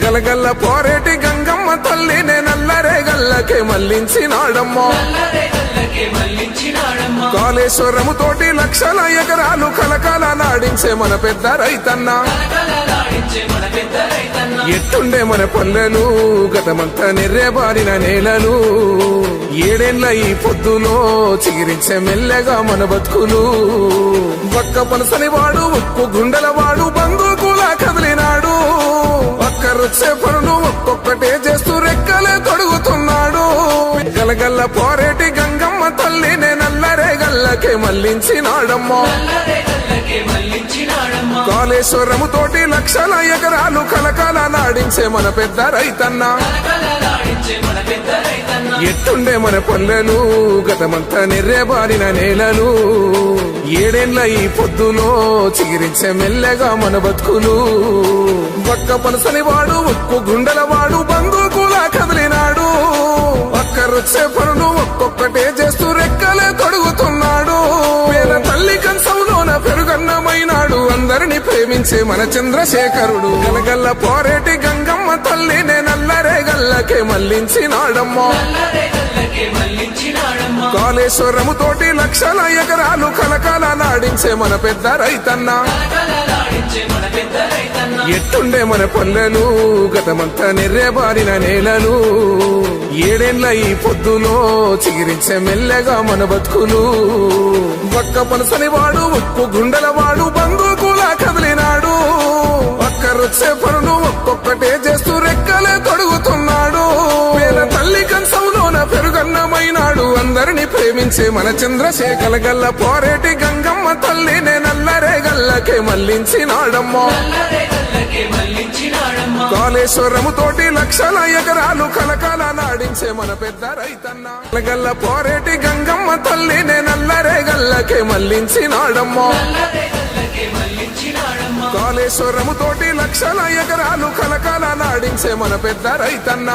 గలగల్ల పోరేటి గంగమ్మ తల్లినే నల్లరే గల్లకే మళ్లించినాడమ్మా కాళేశ్వరము తోటి లక్షల ఎకరాలు కలకాల నాడించే మన పెద్ద రైతన్న ఎట్టుండే మన పల్లెలు గతమంతా నిర్రేబారిన నేలలు ఏడేళ్ల ఈ పొద్దులో చిగిరించే మెల్లగా మన బతుకులు పక్క పలసని వాడు ఉక్కు గుండెల వాడు బంధుకులా కదిలినాడు పక్కరొచ్చే పనులు ఒక్కొక్కటే చేస్తూ రెక్కలే తొడుగుతున్నాడు గలగల్ల పోరేటి గంగమ్మ తల్లినే నల్లరే గల్లకే మళ్లించినాడమ్మా కాళేశ్వరము తోటి లక్షల ఎకరాలు కలకాల నాడించే మన పెద్ద రైతన్న ఎట్టుండే మన పల్లెలు గతమంతా నిర్రేబారిన నేలలు ఏడేళ్ల ఈ పొద్దులో చిగిరించే మెల్లగా మన బతుకులు పక్క పలసని వాడు ఉక్కు గుండెల వాడు బంధుకులా కదిలినాడు పక్కరొచ్చే పనులు ఒక్కొక్కటే చేస్తూ రెక్కలే తొడుగుతున్నాడు పేద తల్లి కంచంలోన పెరుగన్నమైనాడు అందరిని ప్రేమించే మన చంద్రశేఖరుడు గలగల్ల పోరేటి గంగమ్మ తల్లినే నల్లరే గల్లకే మళ్లించినాడమ్మా కాళేశ్వరము తోటి లక్షల ఎకరాలు కలకాల నాడించే మన పెద్ద రైతన్న ఎట్టుండే మన పల్లెలు గతమంతా నిర్రేబారిన నేలలు ఏడేళ్ల ఈ పొద్దులో చిగిరించే మెల్లగా మన బతుకులు పక్క పలసని వాడు ఉక్కు గుండెల వాడు బంధుకులా కదిలినాడు పక్కరొచ్చే పనులు ఒక్కొక్కటే చేస్తూ రెక్కలే తొడుగుతున్నాడు పేద తల్లి కంచంలోన పెరుగన్నమైనాడు అందరిని ప్రేమించే మన చంద్రశేఖర గల్ల పోరేటి గంగమ్మ తల్లినే నల్లరే గల్లకే మళ్లించినాడమ్మా కాళేశ్వరము తోటి లక్షల ఎకరాలు కలకాల నాడించే మన పెద్ద రైతన్న గల్ల పోరేటి గంగమ్మ తల్లినే నల్లరే గల్లకే మళ్లించినాడమ్మా కాళేశ్వరము తోటి లక్షల ఎకరాలు కలకాల నాడించే మన పెద్ద రైతన్న